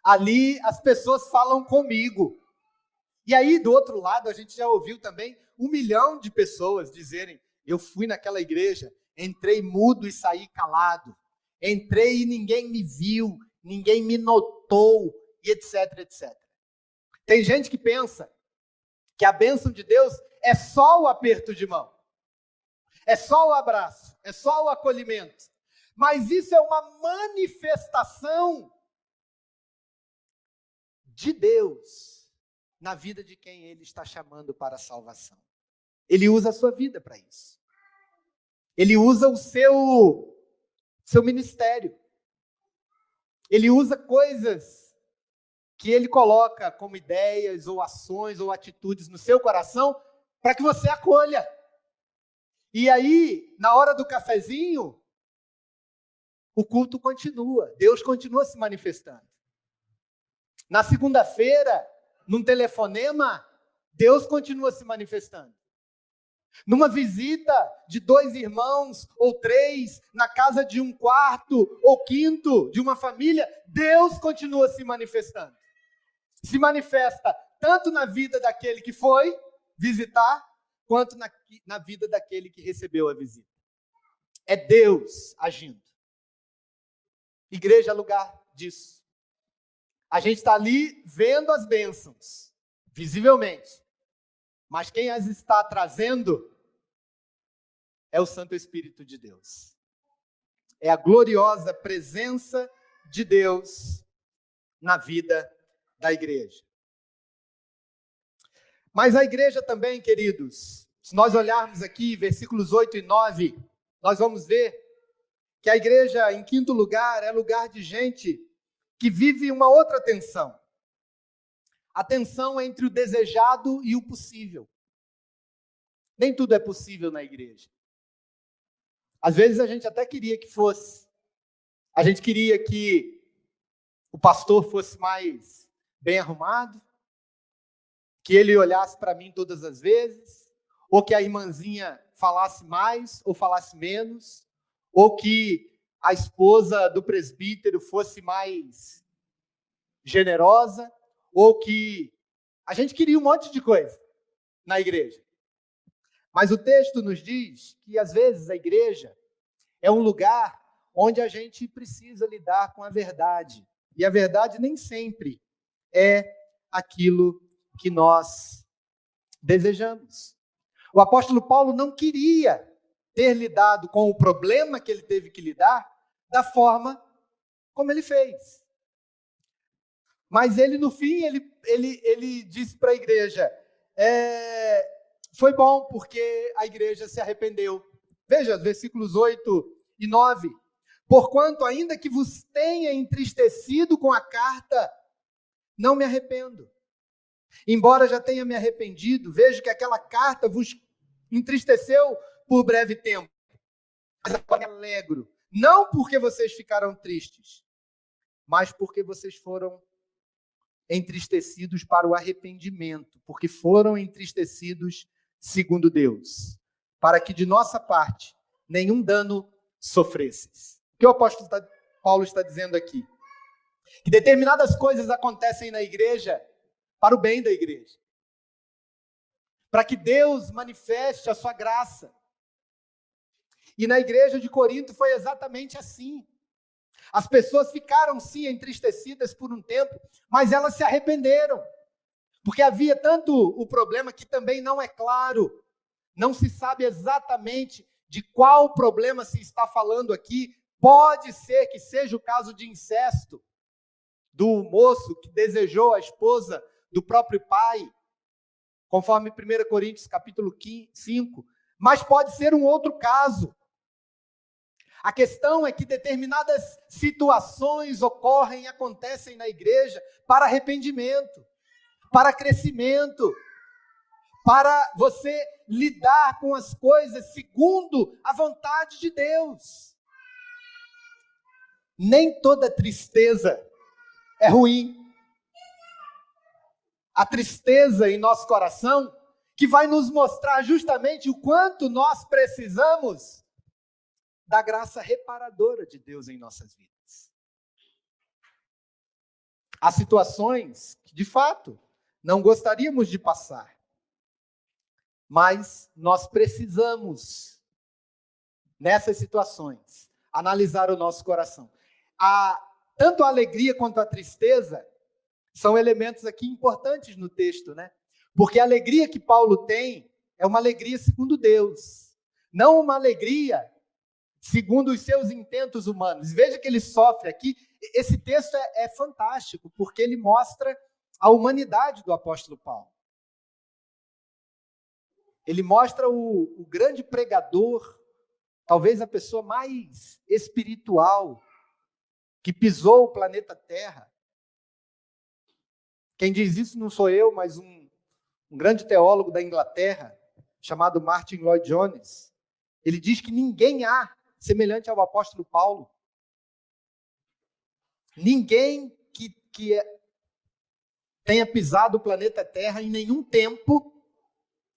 Ali as pessoas falam comigo. E aí, do outro lado, a gente já ouviu também 1 milhão de pessoas dizerem, eu fui naquela igreja, entrei mudo e saí calado. Entrei e ninguém me viu, ninguém me notou, e etc, etc. Tem gente que pensa que a bênção de Deus é só o aperto de mão. É só o abraço, é só o acolhimento. Mas isso é uma manifestação de Deus na vida de quem Ele está chamando para a salvação. Ele usa a sua vida para isso. Ele usa o seu ministério. Ele usa coisas que Ele coloca como ideias, ou ações, ou atitudes no seu coração, para que você acolha. E aí, na hora do cafezinho, o culto continua, Deus continua se manifestando. Na segunda-feira, num telefonema, Deus continua se manifestando. Numa visita de 2 irmãos ou 3, na casa de um quarto ou quinto de uma família, Deus continua se manifestando. Se manifesta tanto na vida daquele que foi visitar, quanto na vida daquele que recebeu a visita. É Deus agindo. Igreja é lugar disso. A gente está ali vendo as bênçãos, visivelmente. Mas quem as está trazendo é o Santo Espírito de Deus. É a gloriosa presença de Deus na vida da igreja. Mas a igreja também, queridos, se nós olharmos aqui, versículos 8 e 9, nós vamos ver que a igreja, em quinto lugar, é lugar de gente que vive uma outra tensão. A tensão entre o desejado e o possível. Nem tudo é possível na igreja. Às vezes a gente até queria que fosse. A gente queria que o pastor fosse mais bem arrumado, que ele olhasse para mim todas as vezes, ou que a irmãzinha falasse mais ou falasse menos, ou que a esposa do presbítero fosse mais generosa, ou que a gente queria um monte de coisa na igreja. Mas o texto nos diz que, às vezes, a igreja é um lugar onde a gente precisa lidar com a verdade. E a verdade nem sempre é aquilo que nós desejamos. O apóstolo Paulo não queria ter lidado com o problema que ele teve que lidar da forma como ele fez. Mas ele, no fim, ele disse para a igreja, foi bom porque a igreja se arrependeu. Veja, versículos 8 e 9. Porquanto, ainda que vos tenha entristecido com a carta, não me arrependo. Embora já tenha me arrependido, vejo que aquela carta vos entristeceu por breve tempo. Mas agora me alegro, não porque vocês ficaram tristes, mas porque vocês foram entristecidos para o arrependimento, porque foram entristecidos segundo Deus, para que de nossa parte nenhum dano sofresses. O que o apóstolo Paulo está dizendo aqui? Que determinadas coisas acontecem na igreja para o bem da igreja, para que Deus manifeste a sua graça. E na igreja de Corinto foi exatamente assim. As pessoas ficaram, sim, entristecidas por um tempo, mas elas se arrependeram. Porque havia tanto o problema que também não é claro, não se sabe exatamente de qual problema se está falando aqui. Pode ser que seja o caso de incesto, do moço que desejou a esposa do próprio pai, conforme 1 Coríntios capítulo 5, mas pode ser um outro caso. A questão é que determinadas situações ocorrem e acontecem na igreja para arrependimento, para crescimento, para você lidar com as coisas segundo a vontade de Deus. Nem toda tristeza é ruim. A tristeza em nosso coração, que vai nos mostrar justamente o quanto nós precisamos da graça reparadora de Deus em nossas vidas. Há situações que, de fato, não gostaríamos de passar, mas nós precisamos, nessas situações, analisar o nosso coração. Tanto a alegria quanto a tristeza são elementos aqui importantes no texto, né? Porque a alegria que Paulo tem é uma alegria segundo Deus, não uma alegria segundo os seus intentos humanos. Veja que ele sofre aqui. Esse texto é fantástico, porque ele mostra a humanidade do apóstolo Paulo. Ele mostra o grande pregador, talvez a pessoa mais espiritual que pisou o planeta Terra. Quem diz isso não sou eu, mas um grande teólogo da Inglaterra, chamado Martin Lloyd Jones. Ele diz que ninguém há semelhante ao apóstolo Paulo. Ninguém que tenha pisado o planeta Terra em nenhum tempo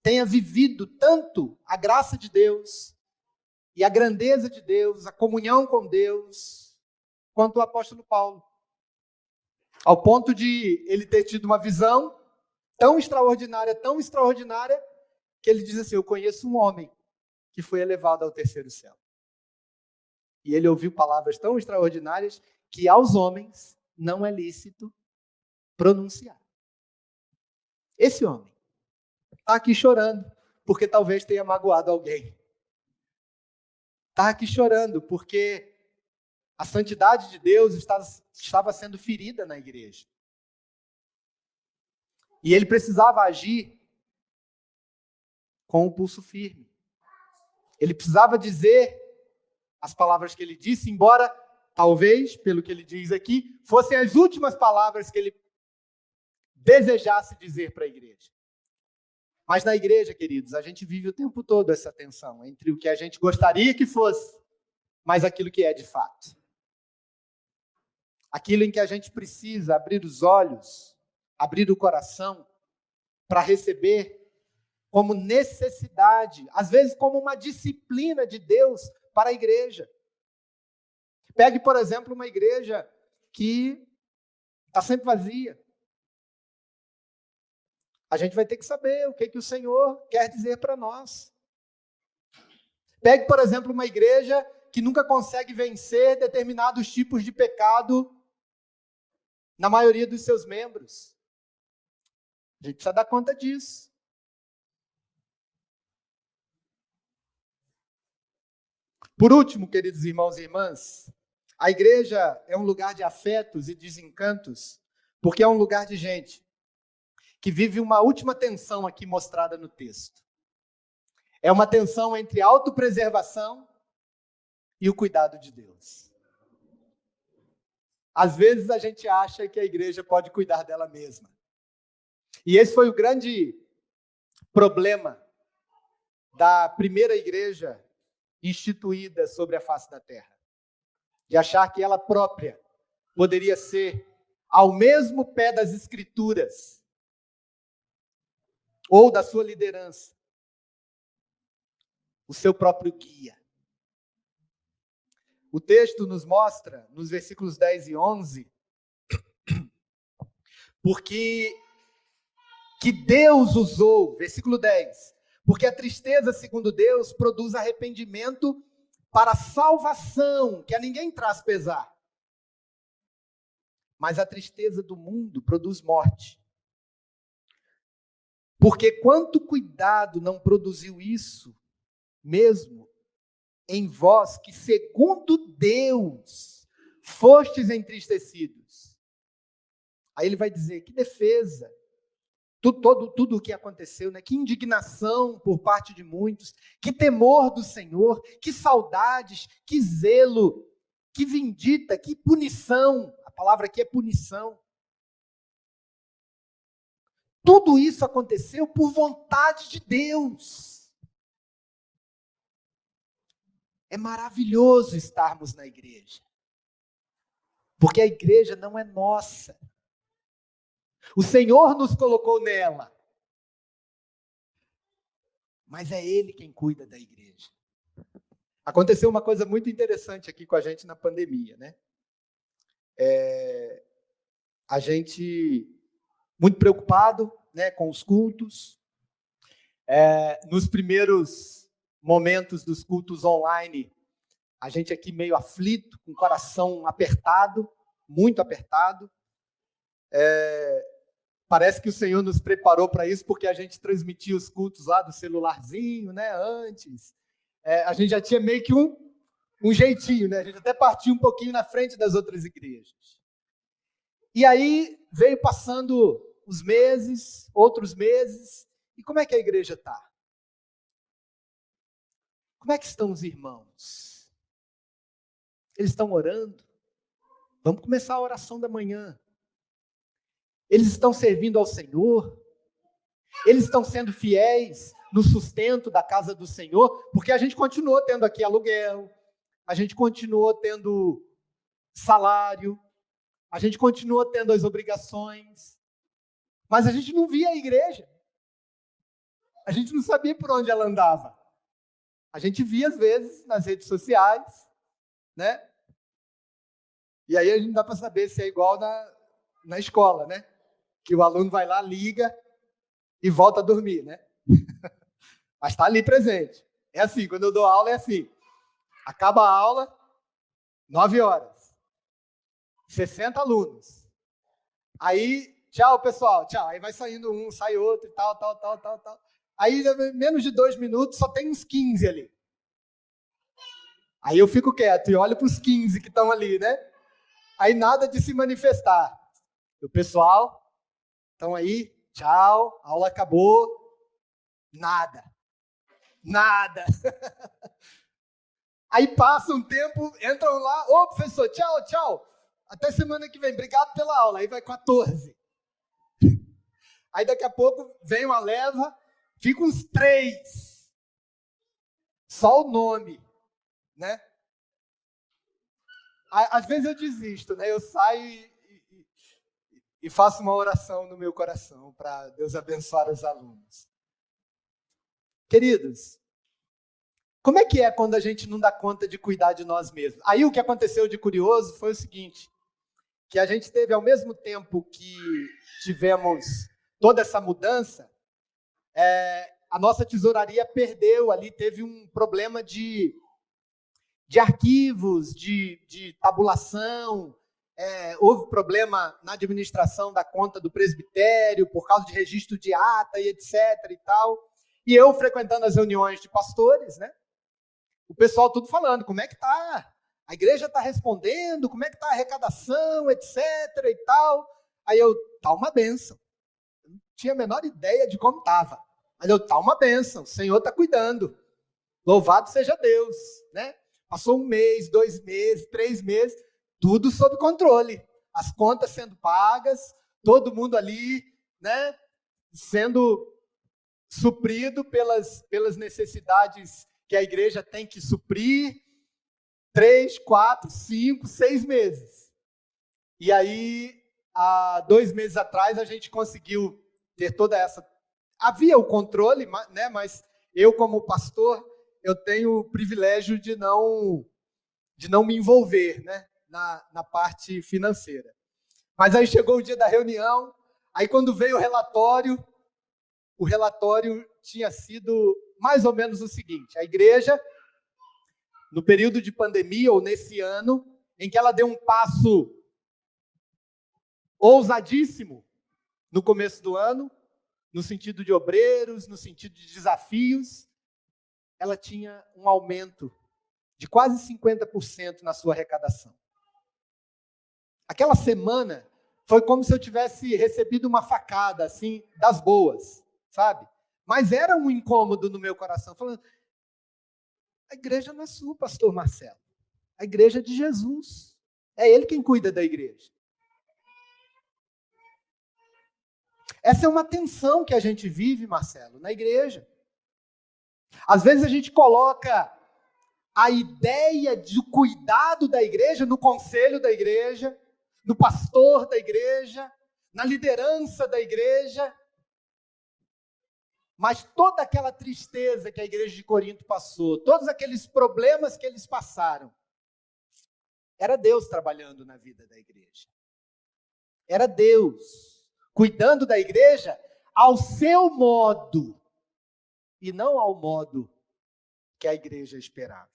tenha vivido tanto a graça de Deus e a grandeza de Deus, a comunhão com Deus, quanto o apóstolo Paulo. Ao ponto de ele ter tido uma visão tão extraordinária, que ele diz assim: eu conheço um homem que foi elevado ao terceiro céu. E ele ouviu palavras tão extraordinárias que aos homens não é lícito pronunciar. Esse homem está aqui chorando porque talvez tenha magoado alguém. Está aqui chorando porque a santidade de Deus estava sendo ferida na igreja. E ele precisava agir com o pulso firme. Ele precisava dizer as palavras que ele disse, embora, talvez, pelo que ele diz aqui, fossem as últimas palavras que ele desejasse dizer para a igreja. Mas na igreja, queridos, a gente vive o tempo todo essa tensão entre o que a gente gostaria que fosse, mas aquilo que é de fato. Aquilo em que a gente precisa abrir os olhos, abrir o coração, para receber como necessidade, às vezes como uma disciplina de Deus para a igreja. Pegue, por exemplo, uma igreja que está sempre vazia. A gente vai ter que saber o que o Senhor quer dizer para nós. Pegue, por exemplo, uma igreja que nunca consegue vencer determinados tipos de pecado na maioria dos seus membros. A gente precisa dar conta disso. Por último, queridos irmãos e irmãs, a igreja é um lugar de afetos e desencantos, porque é um lugar de gente que vive uma última tensão aqui mostrada no texto. É uma tensão entre a autopreservação e o cuidado de Deus. Às vezes a gente acha que a igreja pode cuidar dela mesma. E esse foi o grande problema da primeira igreja instituída sobre a face da terra. De achar que ela própria poderia ser, ao mesmo pé das Escrituras, ou da sua liderança, o seu próprio guia. O texto nos mostra, nos versículos 10 e 11, porque que Deus usou, versículo 10, porque a tristeza, segundo Deus, produz arrependimento para a salvação, que a ninguém traz pesar. Mas a tristeza do mundo produz morte. Porque quanto cuidado não produziu isso, mesmo em vós que, segundo Deus, fostes entristecidos. Aí ele vai dizer, que defesa, tudo o que aconteceu, né? Que indignação por parte de muitos, que temor do Senhor, que saudades, que zelo, que vindita, que punição. A palavra aqui é punição. Tudo isso aconteceu por vontade de Deus. É maravilhoso estarmos na igreja. Porque a igreja não é nossa. O Senhor nos colocou nela. Mas é Ele quem cuida da igreja. Aconteceu uma coisa muito interessante aqui com a gente na pandemia, né? A gente muito preocupado, né, com os cultos. Nos primeiros momentos dos cultos online, a gente aqui meio aflito, com o coração apertado, muito apertado. Parece que o Senhor nos preparou para isso, porque a gente transmitia os cultos lá do celularzinho, né, antes. A gente já tinha meio que um jeitinho, né? A gente até partia um pouquinho na frente das outras igrejas. E aí veio passando os meses, outros meses, e como é que a igreja está? Como é que estão os irmãos? Eles estão orando? Vamos começar a oração da manhã. Eles estão servindo ao Senhor? Eles estão sendo fiéis no sustento da casa do Senhor? Porque a gente continuou tendo aqui aluguel, a gente continuou tendo salário, a gente continuou tendo as obrigações, mas a gente não via a igreja. a gente não sabia por onde ela andava. A gente via, às vezes, nas redes sociais, né? E aí a gente não dá para saber se é igual na escola, né? Que o aluno vai lá, liga e volta a dormir, né? Mas está ali presente. É assim, quando eu dou aula, é assim. Acaba a aula, 9 horas. 60 alunos. Aí, tchau, pessoal, tchau. Aí vai saindo um, sai outro e tal. Aí, menos de 2 minutos, só tem uns 15 ali. Aí eu fico quieto e olho para os 15 que estão ali, né? Aí nada de se manifestar. O pessoal, estão aí, tchau, a aula acabou. Nada. Aí passa um tempo, entram lá, ô professor, tchau. Até semana que vem, obrigado pela aula. Aí vai 14. Aí daqui a pouco vem uma leva, fica uns 3. Só o nome, né? Às vezes eu desisto, né? Eu saio e faço uma oração no meu coração para Deus abençoar os alunos. Queridos, como é que é quando a gente não dá conta de cuidar de nós mesmos? Aí o que aconteceu de curioso foi o seguinte, que a gente teve, ao mesmo tempo que tivemos toda essa mudança, a nossa tesouraria perdeu ali, teve um problema de arquivos, de tabulação, houve problema na administração da conta do presbitério, por causa de registro de ata e etc. e tal. E eu frequentando as reuniões de pastores, né? O pessoal tudo falando, como é que está? A igreja está respondendo, como é que está a arrecadação, etc. e tal. Aí eu, tá uma bênção. Eu não tinha a menor ideia de como estava. Mas eu, tá uma bênção, o Senhor está cuidando. Louvado seja Deus, né? Passou 1 mês, 2 meses, 3 meses, tudo sob controle. As contas sendo pagas, todo mundo ali, né? Sendo suprido pelas necessidades que a igreja tem que suprir. 3, 4, 5, 6 meses. E aí, há 2 meses atrás, a gente conseguiu ter toda essa... Havia o controle, né? Mas eu, como pastor, eu tenho o privilégio de não me envolver, né? na parte financeira. Mas aí chegou o dia da reunião, aí quando veio o relatório tinha sido mais ou menos o seguinte: a igreja, no período de pandemia, ou nesse ano, em que ela deu um passo ousadíssimo no começo do ano, no sentido de obreiros, no sentido de desafios, ela tinha um aumento de quase 50% na sua arrecadação. Aquela semana foi como se eu tivesse recebido uma facada, assim, das boas, sabe? Mas era um incômodo no meu coração, falando, a igreja não é sua, pastor Marcelo. A igreja é de Jesus. É Ele quem cuida da igreja. Essa é uma tensão que a gente vive, Marcelo, na igreja. Às vezes a gente coloca a ideia de cuidado da igreja no conselho da igreja, no pastor da igreja, na liderança da igreja. Mas toda aquela tristeza que a igreja de Corinto passou, todos aqueles problemas que eles passaram, era Deus trabalhando na vida da igreja. Era Deus cuidando da igreja ao seu modo, e não ao modo que a igreja esperava.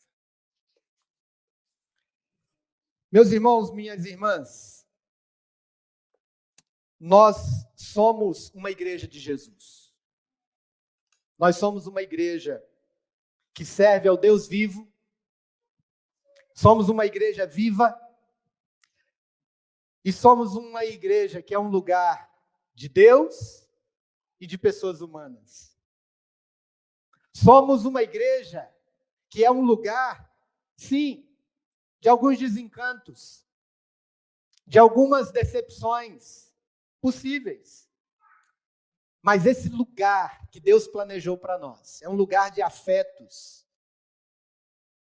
Meus irmãos, minhas irmãs, nós somos uma igreja de Jesus. Nós somos uma igreja que serve ao Deus vivo. Somos uma igreja viva. E somos uma igreja que é um lugar de Deus e de pessoas humanas. Somos uma igreja que é um lugar, sim, de alguns desencantos, de algumas decepções possíveis. Mas esse lugar que Deus planejou para nós é um lugar de afetos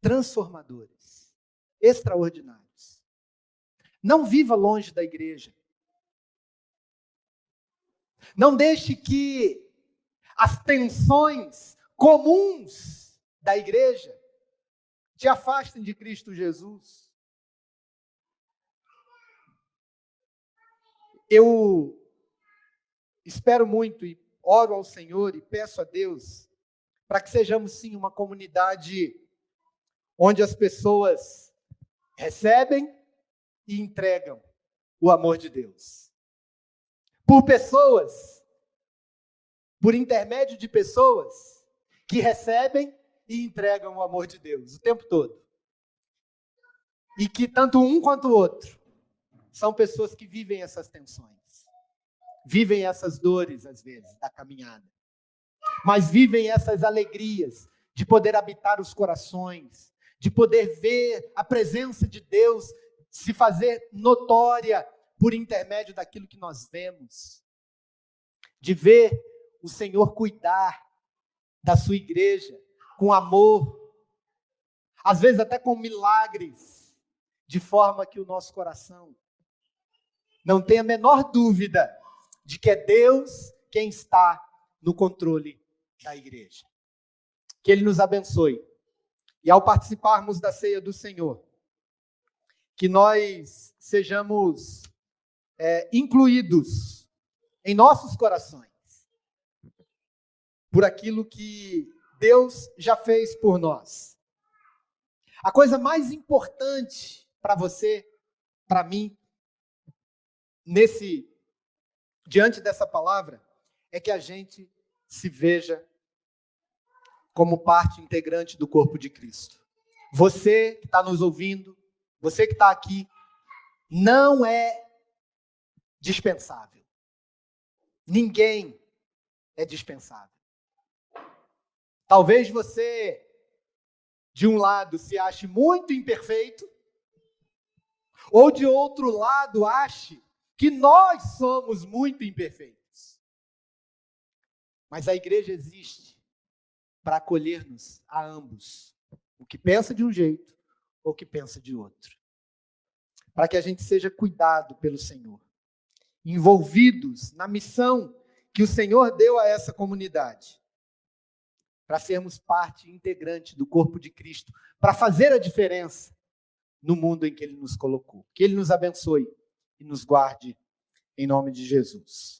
transformadores, extraordinários. Não viva longe da igreja. Não deixe que as tensões comuns da igreja te afastem de Cristo Jesus. Eu espero muito e oro ao Senhor e peço a Deus para que sejamos sim uma comunidade onde as pessoas recebem e entregam o amor de Deus. Por intermédio de pessoas que recebem e entregam o amor de Deus o tempo todo. E que tanto um quanto o outro são pessoas que vivem essas tensões, vivem essas dores, às vezes, da caminhada, mas vivem essas alegrias de poder habitar os corações, de poder ver a presença de Deus se fazer notória por intermédio daquilo que nós vemos, de ver o Senhor cuidar da sua igreja com amor, às vezes até com milagres, de forma que o nosso coração não tenha a menor dúvida de que é Deus quem está no controle da igreja. Que Ele nos abençoe. E ao participarmos da ceia do Senhor, que nós sejamos incluídos em nossos corações por aquilo que Deus já fez por nós. A coisa mais importante para você, para mim, diante dessa palavra, é que a gente se veja como parte integrante do corpo de Cristo. Você que está nos ouvindo, você que está aqui, não é dispensável. Ninguém é dispensável. Talvez você, de um lado, se ache muito imperfeito, ou de outro lado, ache que nós somos muito imperfeitos. Mas a igreja existe para acolher-nos a ambos, o que pensa de um jeito ou o que pensa de outro. Para que a gente seja cuidado pelo Senhor, envolvidos na missão que o Senhor deu a essa comunidade, para sermos parte integrante do corpo de Cristo, para fazer a diferença no mundo em que Ele nos colocou. Que Ele nos abençoe e nos guarde em nome de Jesus.